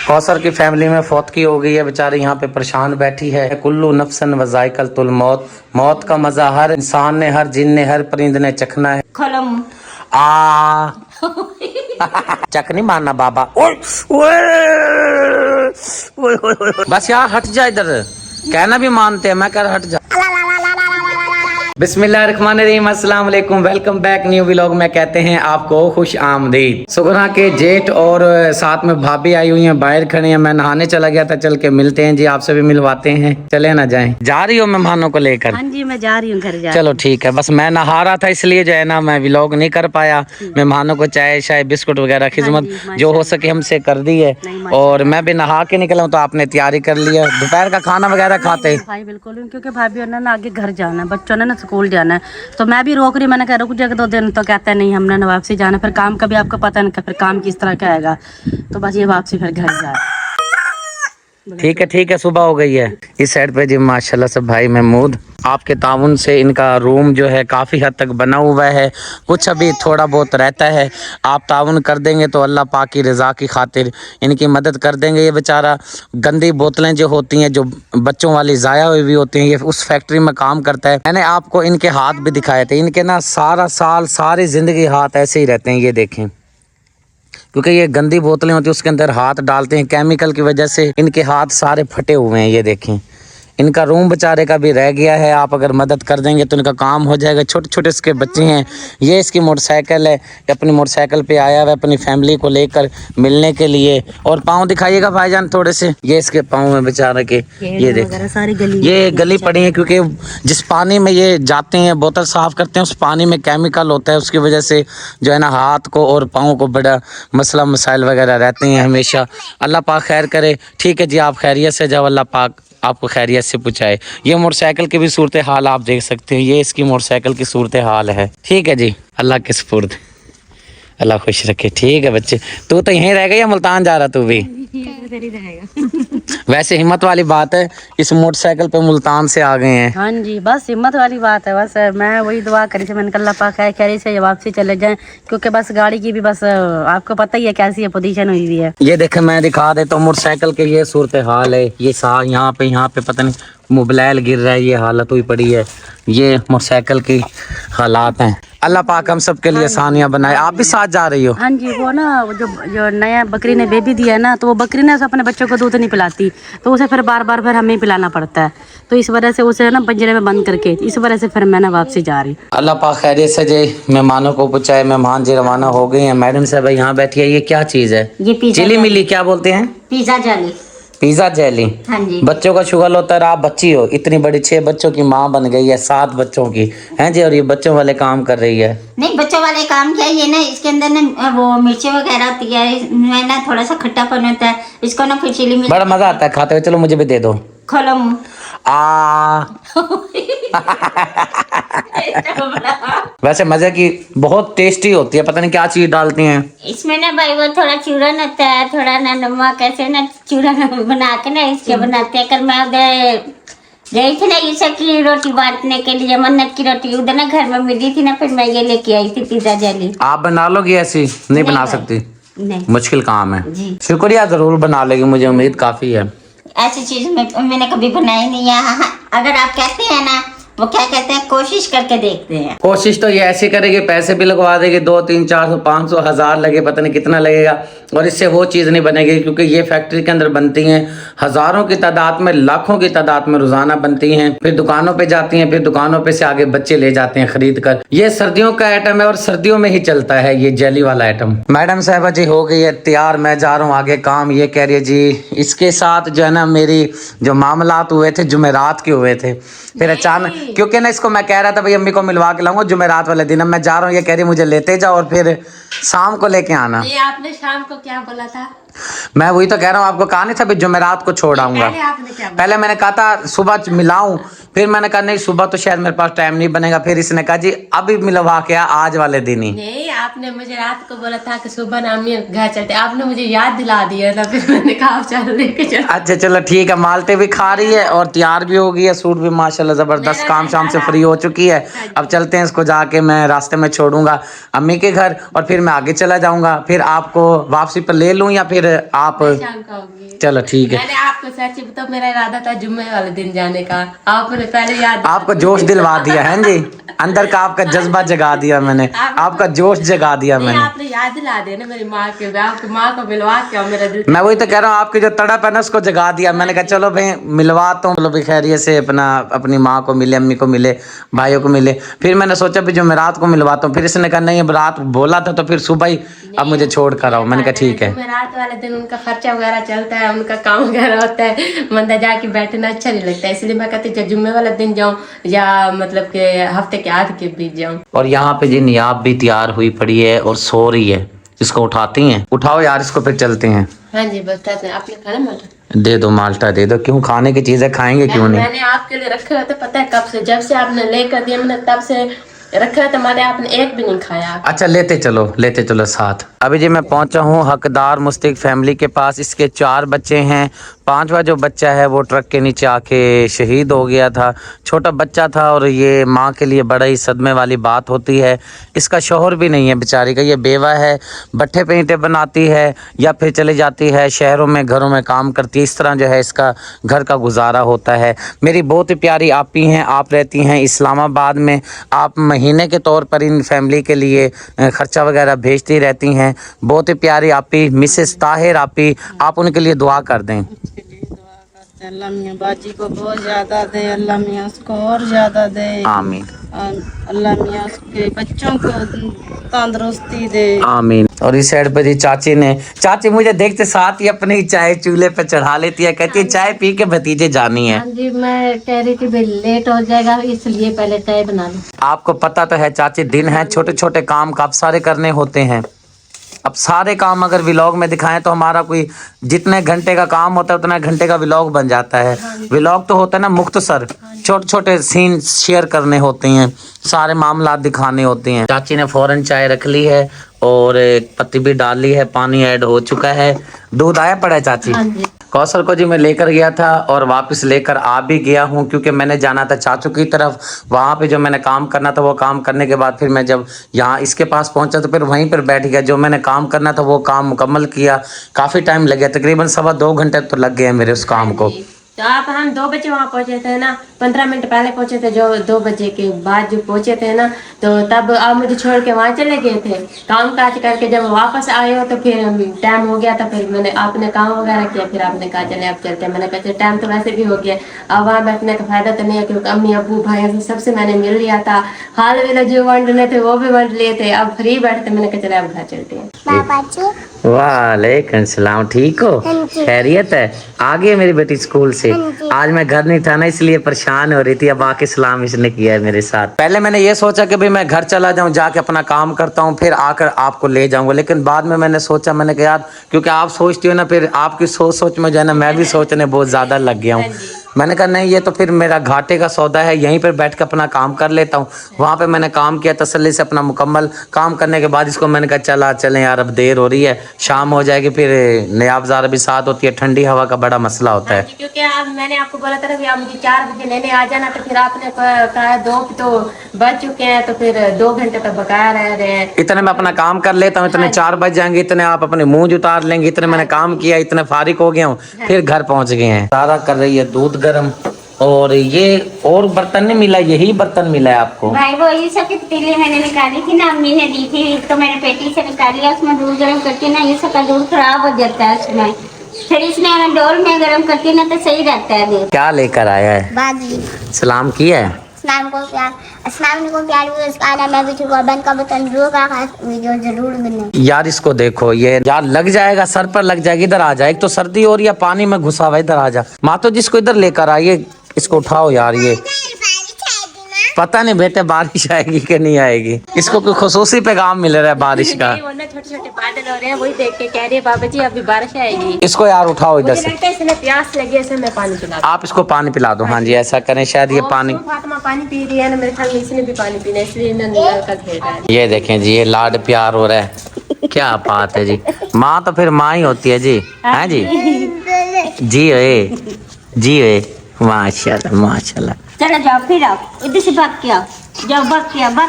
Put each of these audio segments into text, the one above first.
कौसर की फैमिली में फौतगी हो गई है, बेचारी यहाँ पे परेशान बैठी है। कुल्लू नफ्सन व जायकतुल मौत, मौत का मजा हर इंसान ने, हर जिन ने, हर परिंद ने चखना है। आ चक नहीं मारना बाबा। ओए ओए ओए, बस यार हट जा इधर, कहना भी मानते हैं, मैं कह रहा हट जा। बिस्मिल्लाहिर्रहमानिर्रहीम, अस्सलाम वालेकुम, वेलकम बैक न्यू व्लॉग में कहते हैं आपको खुश आमदीद। सुगना के जेठ और साथ में भाभी आई हुई हैं, बाहर खड़ी हैं। मैं नहाने चला गया था, चल के मिलते हैं जी, आपसे भी मिलवाते हैं। चले ना जाएं। जा रही हो मेहमानों को लेकर? हाँ जी, मैं जा रही हूँ घर। चलो ठीक है, बस मैं नहा रहा था इसलिए जो है ना मैं व्लॉग नहीं कर पाया। मेहमानों को चाय शाय बिस्कुट वगैरह खिदमत जो हो सके हमसे कर दी है, और मैं भी नहा के निकला हूँ तो आपने तैयारी कर लिया। दोपहर का खाना वगैरह खाते? भाई बिल्कुल, क्योंकि भाभी ने आगे घर जाना है, बच्चों ने ना स्कूल जाना है, तो मैं भी रोक रही। मैंने कहा रुक जाएगा 2 दिन, तो कहते हैं नहीं हमने ना वापसी जाना, फिर काम का भी आपको पता नहीं फिर काम किस तरह का आएगा, तो बस ये वापसी फिर घर जाए। ठीक है, सुबह हो गई है। इस साइड पे जी माशाल्लाह से भाई महमूद, आपके ताउन से इनका रूम जो है काफ़ी हद तक बना हुआ है, कुछ अभी थोड़ा बहुत रहता है। आप ताउन कर देंगे तो अल्लाह पाक की रज़ा की खातिर इनकी मदद कर देंगे। ये बेचारा गंदी बोतलें जो होती हैं, जो बच्चों वाली ज़ाया हुई भी होती हैं, ये उस फैक्ट्री में काम करता है। मैंने आपको इनके हाथ भी दिखाए थे, इनके ना सारा साल सारी ज़िंदगी हाथ ऐसे ही रहते हैं, ये देखें, क्योंकि ये गंदी बोतलें होती हैं, उसके अंदर हाथ डालते हैं, केमिकल की वजह से इनके हाथ सारे फटे हुए हैं। ये देखें, इनका रूम बेचारे का भी रह गया है, आप अगर मदद कर देंगे तो इनका काम हो जाएगा। छोटे छोटे इसके बच्चे हैं। ये इसकी मोटरसाइकिल है, अपनी मोटरसाइकिल पे आया हुआ है अपनी फैमिली को लेकर मिलने के लिए। और पाँव दिखाइएगा भाईजान थोड़े से, ये इसके पाँव में बेचारे के, ये देख ये गली पड़ी है, क्योंकि जिस पानी में ये जाते हैं बोतल साफ करते हैं, उस पानी में केमिकल होता है, उसकी वजह से जो है ना हाथ को और पाँव को बड़ा मसला मसाइल वगैरह रहते हैं हमेशा। अल्लाह पाक खैर करे। ठीक है जी, आप खैरियत से जाओ, अल्लाह पाक आपको खैरियत से पूछाए। ये मोटरसाइकिल की भी सूरत हाल आप देख सकते हो, ये इसकी मोटरसाइकिल की सूरत हाल है। ठीक है जी, अल्लाह के सुपुर्द, अल्लाह खुश रखे। ठीक है बच्चे, तू तो यहीं रह गई या मुल्तान जा रहा तू भी? वैसे हिम्मत वाली बात है, इस मोटरसाइकिल पे मुल्तान से आ गए हैं। हाँ जी, बस हिम्मत वाली बात है। बस मैं वही दुआ करी थी, मैंने कहा अल्लाह पाक खैर से वापसी चले जाएं, क्योंकि बस गाड़ी की भी बस आपको पता ही है कैसी है पोजीशन हुई हुई है। ये देखे, मैं दिखा देता हूँ मोटरसाइकिल के, ये सूरत हाल है। ये यहाँ पे पता नहीं मोबाइल गिर रहा है, ये हालत हुई पड़ी है। ये मोटरसाइकिल की हालात हैं। अल्लाह पाक हम सब के लिए आसानियाँ बनाए। आप भी साथ जा रही हो? हाँ जी, वो ना जो नया बकरी ने बेबी दिया है ना, तो वो बकरी ने अपने बच्चों को दूध नहीं पिलाती, तो उसे फिर बार बार फिर हमें ही पिलाना पड़ता है, तो इस वजह से उसे ना पिंजरे में बंद करके, इस वजह से फिर मैं ना वापसी जा रही। अल्लाह पाक खैरियत से जे मेहमानों को पूछाए। मेहमान जी रवाना हो गए हैं। मैडम साहब यहाँ बैठी है, ये क्या चीज़ है? ये पिज़्ज़ा चिली मिली क्या बोलते हैं? Pizza jelly. Pizza jelly. हाँ जी। बच्चों का शुगर होता है। आप बच्ची हो, इतनी बड़ी 6 बच्चों की माँ बन गई है, 7 बच्चों की हैं जी, और ये बच्चों वाले काम कर रही है। नहीं, बच्चों वाले काम क्या है, ये ना इसके अंदर ना वो मिर्ची वगैरह होती है, इसमें ना थोड़ा सा खट्टापन होता है, इसको ना फिर चिली मिर्च बड़ा मजा आता है खाते हुए। चलो मुझे भी दे दो। खोलो मुँह। वैसे मजे की बहुत टेस्टी होती है, पता नहीं क्या चीज डालती हैं इसमें ना भाई, वो थोड़ा चूरन होता है, थोड़ा ना नमक, ऐसे ना चूरन बना के ना इसके बनाते हैं। कल मैं उधर गई थी ना ईसा की रोटी बांटने के लिए, मन्नत की रोटी उधर ना घर में मिली थी ना, फिर मैं ये लेके आई थी पिज़्ज़ा जेली। आप बना लोगी ऐसी? नहीं बना सकती, नहीं, मुश्किल काम है जी। शुक्रिया, जरूर बना लेगी, मुझे उम्मीद काफी है। ऐसी चीज मैंने कभी बनाई नहीं है। हाँ, अगर आप कहते हैं ना, वो क्या कहते हैं, कोशिश करके देखते हैं। कोशिश तो ये ऐसी करेगी, पैसे भी लगवा देगी, 2, 3, 400, 500, 1000 लगे, पता नहीं कितना लगेगा, और इससे वो चीज़ नहीं बनेगी, क्योंकि ये फैक्ट्री के अंदर बनती हैं हज़ारों की तादाद में, लाखों की तादाद में रोज़ाना बनती हैं, फिर दुकानों पे जाती हैं, फिर दुकानों पे से आगे बच्चे ले जाते हैं खरीद कर। ये सर्दियों का आइटम है और सर्दियों में ही चलता है ये जेली वाला आइटम। मैडम साहबा जी हो गई है तैयार, मैं जा रहा हूँ आगे काम। ये कह रही है जी, इसके साथ जो है ना मेरी जो मामलात हुए थे जुमेरात के हुए थे, फिर अचानक, क्योंकि ना इसको मैं कह रहा था भाई अम्मी को मिलवा के लाऊंगा जुमेरात वाले दिन, अब मैं जा रहा हूँ, ये कह रही मुझे लेते जाओ और फिर शाम को लेके आना। ये आपने शाम को क्या बोला था? मैं वही तो कह रहा हूँ, आपको कहा नहीं था भी जुमेरात को छोड़ आऊंगा। पहले मैंने कहा था सुबह मिलाऊं, फिर मैंने कहा नहीं सुबह तो शायद मेरे पास टाइम नहीं बनेगा, फिर इसने कहा जी अभी मिलवा के आज वाले दिन ही। नहीं, आपने मुझे रात को बोला था कि सुबह ना अम्मी घर चलते, आपने मुझे याद दिला दिया था, फिर मैंने कहा चलो लेके चलो। अच्छा चलो ठीक है, माल्टे भी खा रही है और तैयार भी हो गई है, सूट भी माशाल्लाह जबरदस्त, काम शाम से फ्री हो चुकी है। अब चलते हैं, इसको जाके मैं रास्ते में छोड़ूंगा अम्मी के घर और फिर मैं आगे चला जाऊंगा, फिर आपको वापसी पर ले लूं या फिर आप। शाम को आऊंगी। चलो ठीक है। मैंने आपको सच बताऊं, मेरा इरादा था जुम्मे वाले दिन जाने का, आपने पहले याद आपको जोश दिलवा दिया है जी, अंदर का आपका जज्बा जगा दिया मैंने, आपका जोश जगा दिया नहीं, मैंने। आपने याद दिला दिया ना मेरी माँ के, आपकी माँ को मिलवा के और मेरा दिल। मैं वही तो कह रहा हूँ, आपकी जो तड़प है ना उसको जगा दिया। मैंने कहा चलो भाई मिलवाता हूँ, चलो भाई खैरियत से अपनी माँ को मिले, अम्मी को मिले, भाइयों को मिले। फिर मैंने सोचा भी जो मैं रात को मिलवाता हूँ, फिर इसने कहा नहीं अब रात बोला था तो फिर सुबह ही अब मुझे छोड़ कर आओ। मैंने कहा ठीक है। रात वाले दिन उनका खर्चा वगैरह चलता है, उनका काम वगैरह होता है, मंदा जाके बैठना अच्छा नहीं लगता है, इसलिए मैं कहती हूँ जुम्मे वाला दिन जाऊँ या मतलब के हफ्ते के आध के बीच जाऊँ। और यहाँ पे जी नियाब भी तैयार हुई पड़ी है और सो रही है, इसको उठाती हैं? उठाओ यार इसको, फिर चलते हैं। हाँ जी बताते हैं, आपने खाना माल्टा दे दो, माल्टा दे दो। क्यों, खाने की चीजें खाएंगे क्यों नहीं। मैंने आपके लिए रखे हुए थे, पता है कब से, जब से आपने लेकर दिया मैंने तब से रखा है, तुम्हारे आपने एक भी नहीं खाया। अच्छा लेते चलो साथ। अभी जी मैं पहुंचा हूँ हकदार मुस्तक फैमिली के पास। इसके 4 बच्चे हैं, 5वां जो बच्चा है वो ट्रक के नीचे आके शहीद हो गया था। छोटा बच्चा था और ये माँ के लिए बड़ा ही सदमे वाली बात होती है। इसका शौहर भी नहीं है बेचारी का, ये बेवा है, भट्ठे पे ईंटें बनाती है या फिर चली जाती है शहरों में, घरों में काम करती है। इस तरह जो है इसका घर का गुजारा होता है। मेरी बहुत ही प्यारी आपी हैं, आप रहती हैं इस्लामाबाद में। आप महीने के तौर पर इन फैमिली के लिए खर्चा वगैरह भेजती रहती हैं। बहुत ही प्यारी आपी मिसेस ताहिर आपी, आप उनके लिए दुआ कर दें। अल्लाह मियाँ बाजी को बहुत ज़्यादा दे, अल्लाह मियाँ उसको और ज़्यादा दे, आमीन। अल्लाह मियाँ उसके बच्चों को तंदुरुस्ती दे, आमीन। और इस साइड पे जी चाची मुझे देखते साथ ही अपनी चाय चूल्हे पे चढ़ा लेती है, कहती है चाय पी के भतीजे जानी है। हाँ जी, मैं कह रही थी भाई लेट हो जाएगा इसलिए पहले चाय बना लो। आपको पता तो है चाची, दिन है, छोटे छोटे काम काफी सारे करने होते हैं। अब सारे काम अगर व्लॉग में दिखाएं तो हमारा कोई जितने घंटे का काम होता है उतना घंटे का व्लॉग बन जाता है। व्लॉग तो होता है ना मुख्तसर, छोटे छोटे सीन शेयर करने होते हैं, सारे मामला दिखाने होते हैं। चाची ने फौरन चाय रख ली है और एक पत्ती भी डाल ली है, पानी ऐड हो चुका है। दूध आया पड़ा है चाची? हाँ जी। कौशल को जी मैं लेकर गया था और वापस लेकर आ भी गया हूँ, क्योंकि मैंने जाना था चाचू की तरफ। वहाँ पे जो मैंने काम करना था वो काम करने के बाद फिर मैं जब यहाँ इसके पास पहुँचा तो फिर वहीं पर बैठ गया। जो मैंने काम करना था वो काम मुकम्मल किया। काफ़ी टाइम लग गया, तकरीबन 2.25 घंटे तो लग गए मेरे उस काम को। तो आप हम 2 बजे वहाँ पहुँचे थे ना, 15 मिनट पहले पहुँचे थे, जो 2 बजे के बाद जो पहुँचे थे ना, तो तब आप मुझे छोड़ के वहाँ चले गए थे काम काज करके। जब वापस आए हो तो फिर टाइम हो गया था, फिर मैंने आपने काम वगैरह किया, फिर आपने कहा चले अब चलते हैं। मैंने कहा टाइम तो वैसे भी हो गया, अब वहाँ बैठने का फायदा तो नहीं है, क्योंकि अम्मी अबू भाइयों से सबसे मैंने मिल लिया था, हाल वाले जो वंडने थे वो भी वंड लिए थे, अब फ्री बैठते। मैंने कहा चले अब घर चलते हैं। वालेकुम सलाम, ठीक हो? खैरियत है? आ गई मेरी बेटी स्कूल से? आज मैं घर नहीं था ना इसलिए परेशान हो रही थी, अब आके सलाम इसने किया है मेरे साथ। पहले मैंने ये सोचा कि भाई मैं घर चला जाऊं, जाके अपना काम करता हूं, फिर आकर आपको ले जाऊंगा, लेकिन बाद में मैंने सोचा, मैंने कहा यार क्योंकि आप सोचती हो ना, फिर आपकी सोच में जो है ना मैं भी सोचने बहुत ज्यादा लग गया हूँ। मैंने कहा नहीं ये तो फिर मेरा घाटे का सौदा है, यहीं पर बैठ कर अपना काम कर लेता हूँ। वहाँ पे मैंने काम किया तसल्ली से अपना मुकम्मल काम करने के बाद इसको मैंने कहा चलें यार अब देर हो रही है, शाम हो जाएगी, फिर नयाबज़ारा भी साथ होती है, ठंडी हवा का बड़ा मसला होता है। क्योंकि आप मैंने आपको बोला था कि आप मुझे 4 बजे लेने आ जाना, तो फिर आपने कहा 2 तो बज चुके हैं, तो फिर 2 घंटे तक बकाया रह रहे हैं। इतने मैं अपना काम कर लेता हूँ, इतने 4 बज जाएंगे, इतने आप अपने मुंह उतार लेंगे, इतने मैंने काम किया, इतने फारिग हो गया हूँ, फिर घर पहुँच गए हैं। सारा कर रही है दूध गर्म, और ये और बर्तन नहीं मिला, यही बर्तन मिला है आपको? भाई वो ये सब की पतीली मैंने निकाली थी ना, अम्मी ने दी थी, तो मैंने पेटी से निकाल लिया, उसमें दूध गर्म करके ना ये सब का दूध खराब हो जाता है उसमें, फिर इसमें डोल में गर्म करके ना तो सही रहता है दूध। क्या लेकर आया है? बाजी सलाम किया है? अस्सलाम को प्यार मैं भी बंद का बटन वीडियो जरूर मिले। यार इसको देखो, ये यार लग जाएगा, सर पर लग जाएगी। इधर आ जा, एक तो सर्दी हो रही है, पानी में घुसा हुआ, इधर आ जा। माँ तो जिसको इधर लेकर आइए, इसको उठाओ यार। ये पता नहीं बेटे बारिश आएगी कि नहीं आएगी, इसको कोई खुसूसी पैगाम मिल रहा है बारिश का। छोटे छोटे बादल हो रहे हैं, वही देख के कह रही है बाबा जी अभी बारिश आएगी। इसको यार उठाओ इधर मुझे से, लगता है इसमें प्यास लगी है, इसमें मैं पानी पिला दूं। आप इसको पानी पिला दो। हाँ जी ऐसा करें, शायद ये पानी। फातिमा पानी पी रही है ना, मेरे ख्याल में इसने भी पानी पीना है, इसलिए ना नल का घेर रहा है। ये देखें जी, ये लाड प्यार हो रहा है, क्या बात है जी। माँ तो फिर माँ ही होती है जी, है जी। जी ओए, जी ओए, माशाल्लाह माशाल्लाह। चलो जाओ, फिर आओ, इधर से भाग के आओ, जाओ भाग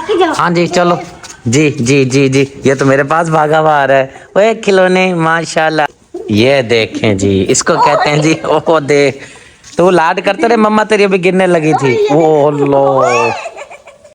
के जाओ। हाँ जी चलो, जी जी जी जी। ये तो मेरे पास भागा हुआ आ रहा है, ओए खिलौने माशाल्लाह। ये देखें जी, इसको कहते हैं जी, ओ देख तो लाड करते रहे, मम्मा तेरी अभी गिरने लगी थी। ओ लो,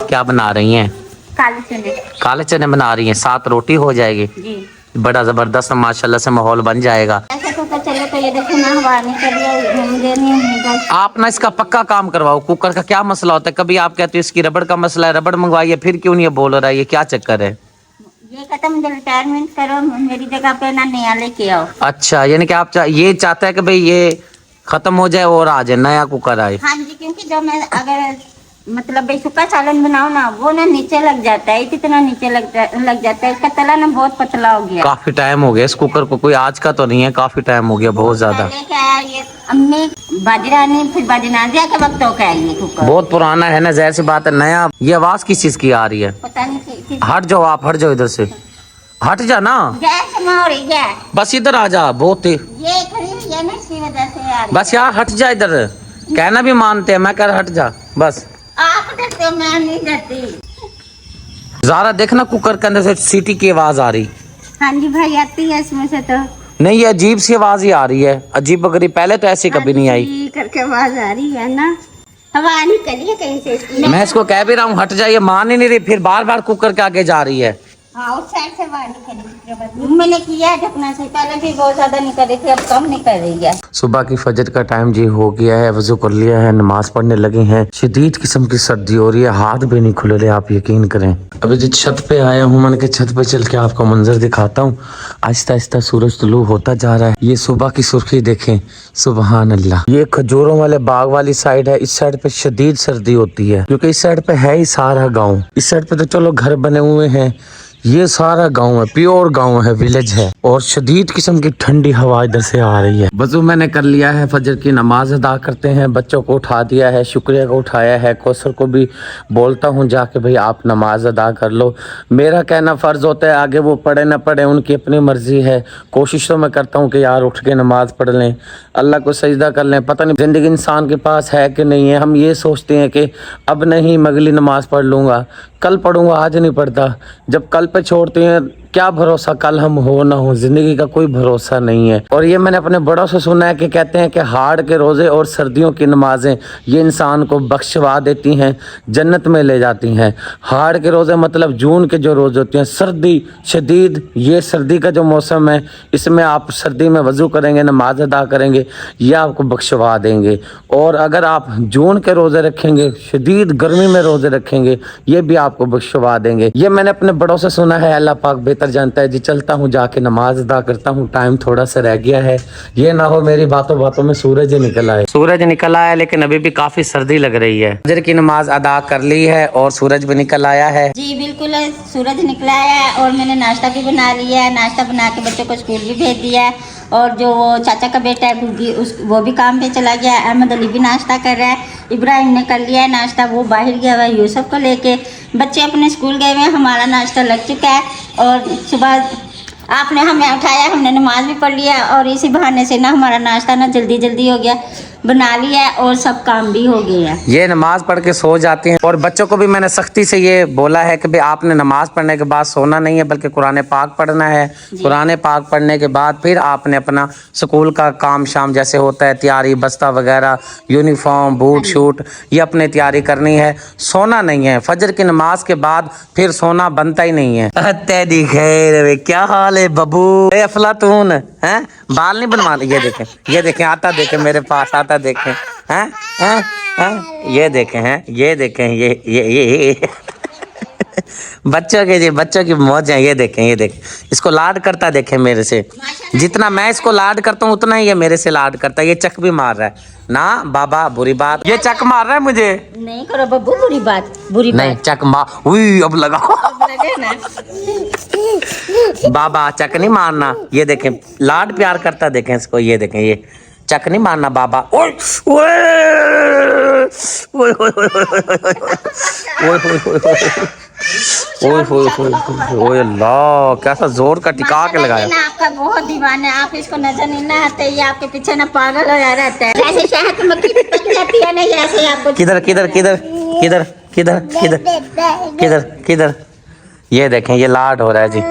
क्या बना रही हैं? काले चने। काले चने बना रही हैं, साथ रोटी हो जाएगी। जी बड़ा जबरदस्त माशाल्लाह से माहौल बन जाएगा। ऐसा तो चलो, तो ये देखो ना हवा निकल रही, मुझे नहीं। आप ना इसका पक्का काम करवाओ। कुकर का क्या मसला होता है, कभी आप कहते हो इसकी रबड़ का मसला है, रबड़ मंगवाइए, फिर क्यों नहीं ये बोल रहा है, ये क्या चक्कर है? ये कहता मुझे रिटायरमेंट करो, मेरी जगह पे ना नया लेके आओ। अच्छा, यानी कि आप ये चाहता है कि भाई ये खत्म हो जाए और आ जाए नया कुकर आए। हाँ जी, क्योंकि जब मैं अगर मतलब भाई सूखा सालन बनाओ ना, वो ना नीचे लग जाता है, इतना नीचे लग जाता है, इसका तला ना बहुत पतला हो गया। काफी टाइम हो गया इस कुकर को, कोई आज का तो नहीं है, काफी टाइम हो गया, बहुत ज्यादा। लेके आया ये अम्मी बाजरानी, फिर बाजनाजिया के वक्त हो गया ये कुकर। बहुत पुराना है ना, जाहिर सी बात है। नया ये आवाज किस चीज की आ रही है? पता नहीं हट जाओ आप, हट जाओ इधर से, हट जा ना, गैस में हो रही है, बस इधर आ जा। बहुत ये खड़ी हुई है ना, इसकी वजह से यार। बस यार हट जा इधर, कहना भी मानते हैं, मैं कह रहा हट जा बस। आप डरते हो, मैं नहीं डरती। ज़ारा देखना कुकर के अंदर से सीटी की आवाज आ रही। हाँ जी भाई, आती है इसमें से तो। नहीं, ये अजीब सी आवाज ही आ रही है, अजीब गरीब, पहले तो ऐसी कभी नहीं आई। ये करके आवाज आ रही है ना, हवा निकली है कहीं से इसकी। मैं इसको कह भी रहा हूँ हट जाइए, मान ही नहीं रही, फिर बार बार कुकर के आगे जा रही है। हाँ, उस साइड से बाहर निकली। मैंने किया है ढकना से, पहले भी बहुत ज्यादा निकल रही थी, अब कम निकल रही है। सुबह की फजर का टाइम जी हो गया है, वजू कर लिया है, नमाज पढ़ने लगे हैं। शदीद किस्म की सर्दी हो रही है, हाथ भी नहीं खुले रहे, आप यकीन करें। अभी जो छत पे आया हूँ, मैंने कहा छत पे चल के आपको मंजर दिखाता हूँ। आहिस्ता आहिस्ता सूरज तुलू होता जा रहा है। ये सुबह की सुर्खी देखें, सुबहान अल्लाह। ये खजूरों वाले बाग वाली साइड है, इस साइड पे शदीद सर्दी होती है, क्योंकि इस साइड पे है ही सारा गाँव। इस साइड पे तो चलो घर बने हुए हैं, ये सारा गांव है, प्योर गांव है, विलेज है, और शदीद किस्म की ठंडी हवा इधर से आ रही है। वजू मैंने कर लिया है, फजर की नमाज अदा करते हैं, बच्चों को उठा दिया है, शुक्रिया को उठाया है, कौसर को भी बोलता हूँ जाके भाई आप नमाज अदा कर लो। मेरा कहना फ़र्ज़ होता है, आगे वो पढ़े ना पढ़े उनकी अपनी मर्जी है। कोशिश तो मैं करता हूँ कि यार उठ के नमाज पढ़ लें, अल्लाह को सजदा कर लें। पता नहीं ज़िंदगी इंसान के पास है कि नहीं है। हम ये सोचते हैं कि अब नहीं, मैं अगली नमाज पढ़ लूँगा, कल पढ़ूंगा, आज नहीं पढ़ता। जब कल पे छोड़ते हैं, क्या भरोसा कल हम हो ना हो, जिंदगी का कोई भरोसा नहीं है। और ये मैंने अपने बड़ों से सुना है कि कहते हैं कि हाड़ के रोज़े और सर्दियों की नमाजें ये इंसान को बख्शवा देती हैं, जन्नत में ले जाती हैं। हाड़ के रोज़े मतलब जून के जो रोज़े होते हैं, सर्दी शदीद, ये सर्दी का जो मौसम है, इसमें आप सर्दी में वज़ू करेंगे, नमाज अदा करेंगे, ये आपको बख्शवा देंगे। और अगर आप जून के रोज़े रखेंगे, शदीद गर्मी में रोज़े रखेंगे, ये भी आपको बख्शवा देंगे। ये मैंने अपने बड़ों से सुना है, अल्लाह पाक बेहतर जानता है जी। चलता हूँ, जाके नमाज अदा करता हूँ, टाइम थोड़ा सा रह गया है। ये ना हो मेरी बातों बातों में सूरज निकल आए। सूरज निकल आया, लेकिन अभी भी काफी सर्दी लग रही है। फजर की नमाज अदा कर ली है और सूरज भी निकल आया है। जी बिल्कुल, सूरज निकला है और मैंने नाश्ता भी बना लिया है। नाश्ता बना के बच्चों को स्कूल भी भेज दिया है, और जो वो चाचा का बेटा है गुग्गी, वो भी काम पे चला गया है। अहमद अली भी नाश्ता कर रहा है, इब्राहिम ने कर लिया है नाश्ता, वो बाहर गया हुआ है यूसुफ को लेके। बच्चे अपने स्कूल गए हुए हैं, हमारा नाश्ता लग चुका है, और सुबह आपने हमें उठाया, हमने नमाज भी पढ़ लिया, और इसी बहाने से ना हमारा नाश्ता ना जल्दी जल्दी हो गया, बना लिया है, और सब काम भी हो गए हैं। ये नमाज पढ़ के सो जाते हैं, और बच्चों को भी मैंने सख्ती से ये बोला है कि भाई आपने नमाज पढ़ने के बाद सोना नहीं है, बल्कि कुरान पाक पढ़ना है। कुरान पाक पढ़ने के बाद फिर आपने अपना स्कूल का काम शाम जैसे होता है, तैयारी, बस्ता वगैरह, यूनिफॉर्म, बूट शूट, ये अपने तैयारी करनी है, सोना नहीं है। फजर की नमाज के बाद फिर सोना बनता ही नहीं है। तेरी खैर, क्या हाल है बबू? अफलातून हैं, बाल नहीं बनवा ले। ये देखें आता देखें मेरे पास आता देखें, हैं हैं हैं, ये देखें हैं, ये देखें, ये बच्चों के, जी बच्चों की मौज है। ये देखें इसको लाड करता देखें मेरे से, जितना मैं इसको लाड करता हूँ उतना ही ये मेरे से लाड करता है। ये चक भी मार रहा है, ना बाबा बुरी बात, ये चक मार रहा है मुझे। नहीं करो बब्बू बुरी बात, बुरी नहीं बात। चक मार, उई अब लगा। लगे ना। बाबा चक नहीं मारना, ये देखें लाड प्यार करता, देखें इसको, ये देखें, ये चक नहीं मारना बाबा। ओए ओए ओए ओए ओए ओए ओए अल्लाह, कैसा जोर का टिका के लगाया। ना आपका बहुत दीवाना है, आप इसको नजर नहीं ना आते, ये आपके पीछे ना पागल हो जा रहता है। जैसे शहद की मक्खी पक जाती है ना, जैसे आपको। किधर किधर किधर किधर किधर किधर किधर किधर, ये देखें ये लाड हो रहा है जी।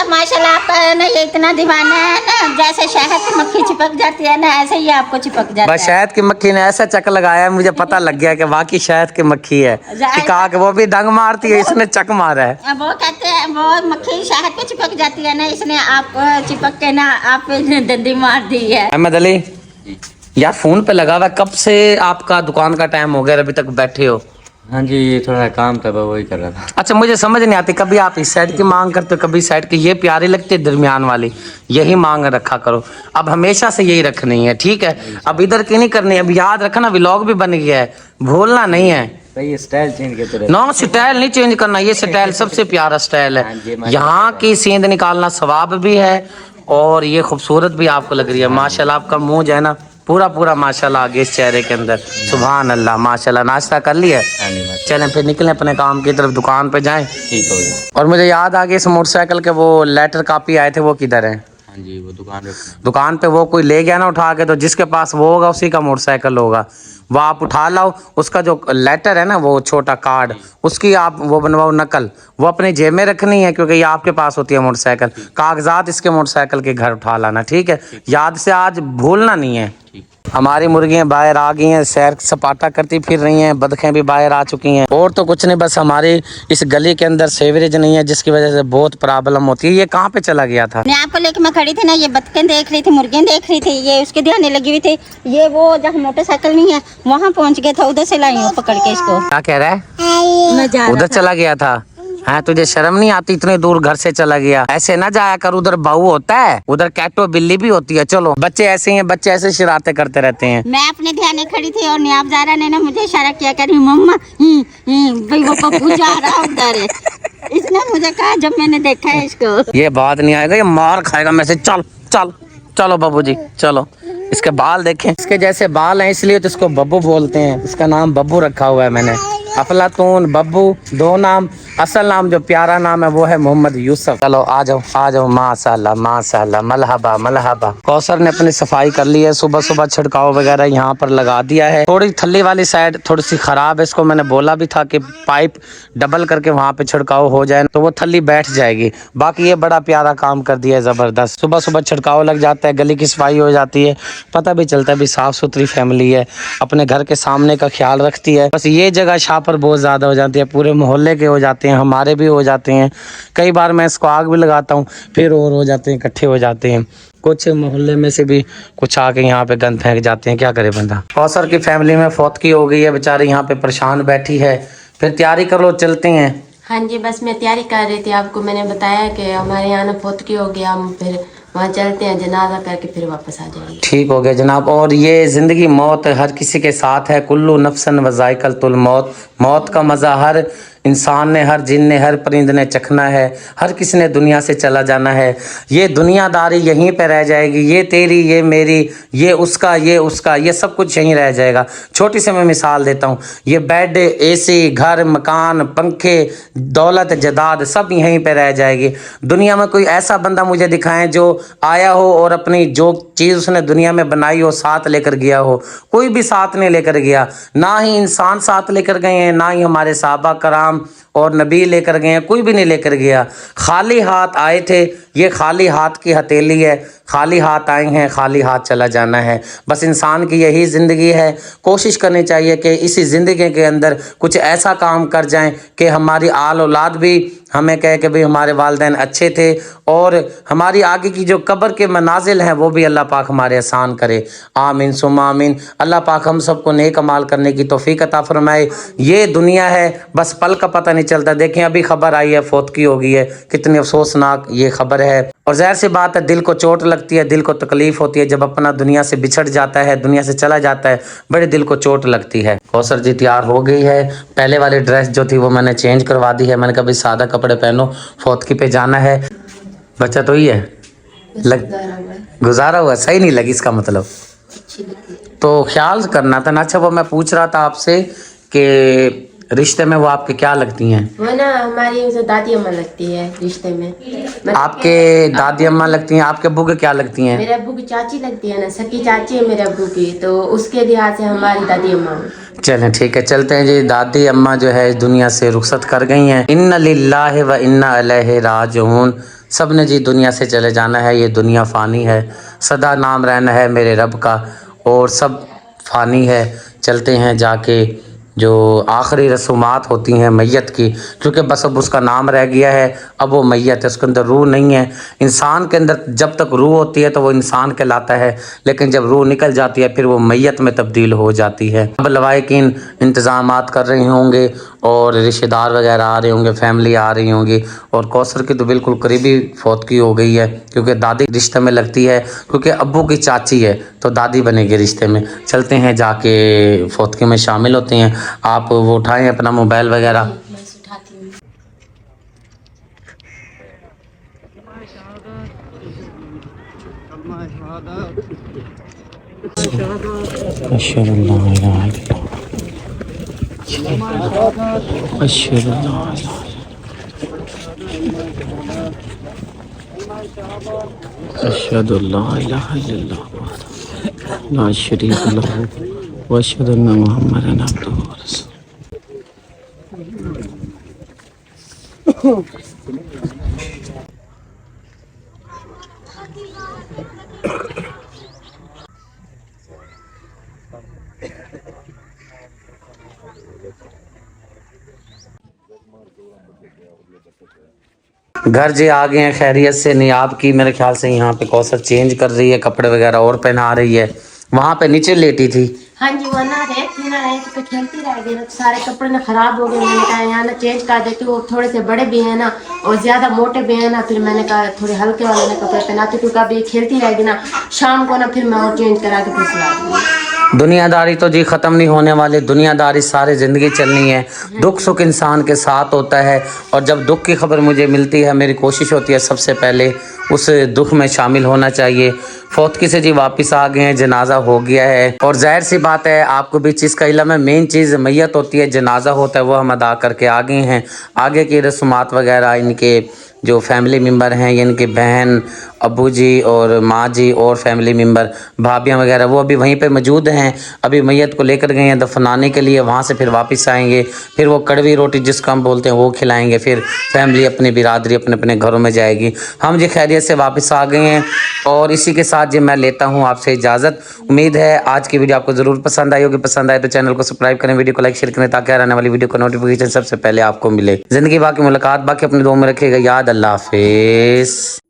माशाल्लाह आपका ना ये इतना दीवाना है ना, जैसे शहद की मक्खी चिपक जाती है ना, ऐसे ही आपको चिपक जाता बस है। शहद की मक्खी ने ऐसा चक लगाया है, मुझे पता लग गया कि वाकई शहद की मक्खी है। टिका के वो भी डंग मारती है, इसने चक मारा है। वो कहते हैं वो मक्खी शहद पे चिपक जाती है ना, इसने आप चिपक के ना आप पे दंडी मार दी है। अहमद अली यार फोन पे लगा हुआ है, कब से आपका दुकान का टाइम हो गया, अभी तक बैठे हो? हाँ जी, ये थोड़ा काम था, वही कर रहा था। अच्छा मुझे समझ नहीं आती, कभी आप इस साइड की मांग करते हो, कभी इस साइड की, ये प्यारी लगती है दरमियान वाली, यही मांग रखा करो। अब हमेशा से यही रखनी है, ठीक है? अब इधर की नहीं करनी, अब याद रखना व्लॉग भी बन गया है, भूलना नहीं है। भाई ये स्टाइल चेंज करते रहते। नो स्टाइल नहीं चेंज करना, ये स्टाइल सबसे प्यारा स्टाइल है। यहाँ की सींद निकालना सवाब भी है और ये खूबसूरत भी आपको लग रही है। माशाल्लाह आपका मुंह जो है ना पूरा पूरा माशाल्लाह आगे इस चेहरे के अंदर, सुभान अल्लाह माशाल्लाह। नाश्ता कर लिया? चलें फिर निकलें अपने काम की तरफ, दुकान पे जाएं। ठीक हो गया। और मुझे याद आ गया इस मोटरसाइकिल के वो लेटर कॉपी आए थे, वो किधर हैं? हाँ जी, वो दुकान पे वो कोई ले गया ना उठा के, तो जिसके पास वो होगा उसी का मोटरसाइकिल होगा, वो आप उठा लाओ। उसका जो लेटर है ना, वो छोटा कार्ड, उसकी आप वो बनवाओ नकल, वो अपने जेब में रखनी है क्योंकि ये आपके पास होती है मोटरसाइकिल। कागजात इसके मोटरसाइकिल के घर उठा लाना, ठीक है? याद से आज भूलना नहीं है। हमारी मुर्गियां बाहर आ गई हैं, सैर सपाटा करती फिर रही हैं, बतखें भी बाहर आ चुकी हैं। और तो कुछ नहीं, बस हमारी इस गली के अंदर सीवरेज नहीं है, जिसकी वजह से बहुत प्रॉब्लम होती है। ये कहाँ पे चला गया था? मैं आपको लेके मैं खड़ी थी ना, ये बतखें देख रही थी, मुर्गियां देख रही थी, ये उसके ध्यान लगी हुई थी। ये वो जहाँ मोटरसाइकिल नहीं है वहाँ पहुँच गया था, उधर से लाई हूँ पकड़ के इसको। क्या कह रहा है? मैं जा उधर चला गया था? हाँ, तुझे शर्म नहीं आती? इतने दूर घर से चला गया, ऐसे ना जाया कर, उधर बहू होता है, उधर कैटो बिल्ली भी होती है। चलो बच्चे ऐसे ही हैं, बच्चे ऐसे शरारतें करते रहते हैं। मैं अपने ध्यान में खड़ी थी और नियाब ज़ारा ने ना मुझे इशारा किया, कह रही मम्मा भाई वो पप्पू जा रहा उधर है। इसने मुझे कहा जब मैंने देखा है इसको। ये बात नहीं आएगा, ये मार खाएगा मैं से। चल चल चलो बाबू जी चलो। इसके बाल देखें, इसके जैसे बाल हैं इसलिए तो इसको बब्बू बोलते हैं। इसका नाम बब्बू रखा हुआ है मैंने, अफलातून बब्बू दो नाम। असल नाम जो प्यारा नाम है वो है मोहम्मद यूसुफ। चलो आ जाओ माशाल्लाह माशाल्लाह, मलहबा मलहबा। कौसर ने अपनी सफाई कर ली है, सुबह सुबह छिड़काव वगैरह यहाँ पर लगा दिया है। थोड़ी थल्ली वाली साइड थोड़ी सी खराब है, इसको मैंने बोला भी था कि पाइप डबल करके वहाँ पे छिड़काव हो जाए तो वो थल्ली बैठ जाएगी। बाकी ये बड़ा प्यारा काम कर दिया है जबरदस्त। सुबह सुबह छिड़काव लग जाता है, गली की सफाई हो जाती है, पता भी चलता है भी साफ सुथरी फैमिली है, अपने घर के सामने का ख्याल रखती है। बस ये जगह शापर बहुत ज्यादा हो जाती है, पूरे मोहल्ले के हो जाते हैं, हमारे भी हो जाते हैं। कई बार मैं इसको आग भी लगाता हूँ, फिर और हो जाते हैं, इकट्ठे हो जाते हैं। कुछ मोहल्ले में से भी कुछ आके यहाँ पे गंद फेंक जाते हैं, क्या करे बंदा। कौसर की फैमिली में फौतगी हो गई है, बेचारी यहाँ पे परेशान बैठी है। फिर तैयारी कर लो, चलते हैं। हाँ जी, बस मैं तैयारी कर रही थी, आपको मैंने बताया कि हमारे यहाँ ना फौतगी हो गया, हम फिर वहाँ चलते हैं, जनाजा करके फिर वापस आ जाएंगे। ठीक हो गया जनाब। और ये ज़िंदगी मौत हर किसी के साथ है, कुल्लू नफ्सन व ज़ाइक़तुल मौत। मौत का मज़ा हर इंसान ने, हर जिन ने, हर परिंद ने चखना है, हर किसी ने दुनिया से चला जाना है। ये दुनियादारी यहीं पे रह जाएगी, ये तेरी ये मेरी, ये उसका ये सब कुछ यहीं रह जाएगा। छोटी सी मैं मिसाल देता हूँ, ये बेड, एसी, घर, मकान, पंखे, दौलत, जदाद सब यहीं पे रह जाएगी। दुनिया में कोई ऐसा बंदा मुझे दिखाएं जो आया हो और अपनी जो चीज़ उसने दुनिया में बनाई हो साथ लेकर गया हो। कोई भी साथ नहीं लेकर गया, ना ही इंसान साथ लेकर गए हैं, ना ही हमारे सहाबा कराम और नबी लेकर गए हैं, कोई भी नहीं लेकर गया। खाली हाथ आए थे, یہ خالی ہاتھ کی ہتھیلی ہے، خالی ہاتھ آئے ہیں، خالی ہاتھ چلا جانا ہے. بس انسان کی یہی زندگی ہے. کوشش کرنی چاہیے کہ اسی زندگی کے اندر کچھ ایسا کام کر جائیں کہ ہماری آل اولاد بھی ہمیں کہے کہ بھئی ہمارے والدین اچھے تھے، اور ہماری آگے کی جو قبر کے منازل ہیں وہ بھی اللہ پاک ہمارے آسان کرے. آمین ثم آمین. اللہ پاک ہم سب کو نیک اعمال کرنے کی توفیق عطا فرمائے. یہ دنیا ہے، بس پل کا پتہ نہیں چلتا. دیکھیں ابھی خبر آئی ہے فوتگی ہو گئی ہے، کتنی افسوسناک یہ خبر ہے. اور ظاہر سی بات ہے دل کو چوٹ لگتی ہے، دل کو تکلیف ہوتی ہے جب اپنا دنیا سے بچھڑ جاتا ہے، دنیا سے چلا جاتا ہے، بڑے دل کو چوٹ لگتی ہے. کوثر جی تیار ہو گئی ہے. پہلے والی ڈریس جو تھی وہ میں نے چینج کروا دی ہے. میں نے کہا بھائی سادہ کپڑے پہنو، فوتگی پہ جانا ہے. بچہ تو ہی ہے، گزارا ہوا صحیح نہیں لگی اس کا مطلب، تو خیال کرنا تھا نا. اچھا وہ میں پوچھ رہا تھا آپ سے کہ رشتے میں وہ آپ کے کیا لگتی ہیں؟ وہ نا ہماری دادی اماں لگتی ہے رشتے میں. آپ کے دادی اماں لگتی ہیں. آپ کے ابو کے کیا لگتی ہیں؟ میرے ابو کی چاچی لگتی ہے نا، سکی چاچی ہے میرے ابو کی، تو اس کے لحاظ سے ہماری دادی اماں. چلیں ٹھیک ہے، چلتے ہیں جی. دادی اماں جو ہے اس دنیا سے رخصت کر گئی ہیں. ان للہ و انا الیہ راجعون. سب نے جی دنیا سے چلے جانا ہے. یہ دنیا فانی ہے، سدا نام رہنا ہے میرے رب کا، اور سب فانی ہے. چلتے ہیں جا کے جو آخری رسومات ہوتی ہیں میت کی، کیونکہ بس اب اس کا نام رہ گیا ہے، اب وہ میت ہے، اس کے اندر روح نہیں ہے. انسان کے اندر جب تک روح ہوتی ہے تو وہ انسان کہلاتا ہے، لیکن جب روح نکل جاتی ہے پھر وہ میت میں تبدیل ہو جاتی ہے. اب لوائقین انتظامات کر رہے ہوں گے، اور رشتہ دار وغیرہ آ رہے ہوں گے، فیملی آ رہی ہوں گی. اور کوثر کی تو بالکل قریبی فوتگی ہو گئی ہے، کیونکہ دادی رشتے میں لگتی ہے، کیونکہ ابو کی چاچی ہے تو دادی بنے گی رشتے میں. چلتے ہیں جا کے فوتگی میں شامل ہوتے ہیں. آپ وہ اٹھائیں اپنا موبائل وغیرہ. اشہد اللہ الہ الا اللہ، اشہد اللہ الہ اشہد اللہ الہ الا اللہ لا شریک لہ واشہد ان محمدا عبدہ ورسولہ. گھر جی آ گئے ہیں خیریت سے. نیاب کی میرے خیال سے یہاں پہ کوثر چینج کر رہی ہے، کپڑے وغیرہ اور پہنا رہی ہے. وہاں پہ نیچے لیٹی تھی. ہاں جی، وہ نہ ریت تھی نا، ریت پہ کھیلتی رہ گئی نا، سارے کپڑے نا خراب ہو گئے. میں نے کہا یہاں نا چینج کر دیتی ہوں، تھوڑے سے بڑے بھی ہیں نا اور زیادہ موٹے بھی ہیں نا. پھر میں نے کہا تھوڑے ہلکے والے نا کپڑے پہناتی، کیونکہ ابھی کھیلتی رہ گی نا، شام کو نا پھر میں اور چینج کرا کے پھر سلا دوں گی. دنیا داری تو جی ختم نہیں ہونے والی. دنیا داری سارے زندگی چلنی ہے. دکھ سکھ انسان کے ساتھ ہوتا ہے، اور جب دکھ کی خبر مجھے ملتی ہے میری کوشش ہوتی ہے سب سے پہلے اس دکھ میں شامل ہونا چاہیے. فوتگی سے جی واپس آ گئے ہیں، جنازہ ہو گیا ہے. اور ظاہر سی بات ہے آپ کو بھی چیز کا علم ہے، مین چیز میت ہوتی ہے، جنازہ ہوتا ہے، وہ ہم ادا کر کے آ گئے ہیں. آگے کی رسومات وغیرہ ان کے جو فیملی ممبر ہیں، یعنی کہ بہن، ابو جی اور ماں جی اور فیملی ممبر بھابیاں وغیرہ، وہ ابھی وہیں پہ موجود ہیں. ابھی میت کو لے کر گئے ہیں دفنانے کے لیے، وہاں سے پھر واپس آئیں گے. پھر وہ کڑوی روٹی جس کو ہم بولتے ہیں وہ کھلائیں گے. پھر فیملی اپنی برادری اپنے اپنے گھروں میں جائے گی. ہم جی خیریت سے واپس آ گئے ہیں، اور اسی کے ساتھ جی میں لیتا ہوں آپ سے اجازت. امید ہے آج کی ویڈیو آپ کو ضرور پسند آئی ہوگی. پسند آئے تو چینل کو سبسکرائب کریں، ویڈیو کو لائک شیئر کریں، تاکہ آنے والی ویڈیو کا نوٹیفیکیشن سب سے پہلے آپ کو ملے. زندگی باقی ملاقات باقی، اپنے دعاؤں میں رکھیے گا یاد. اللہ حافظ.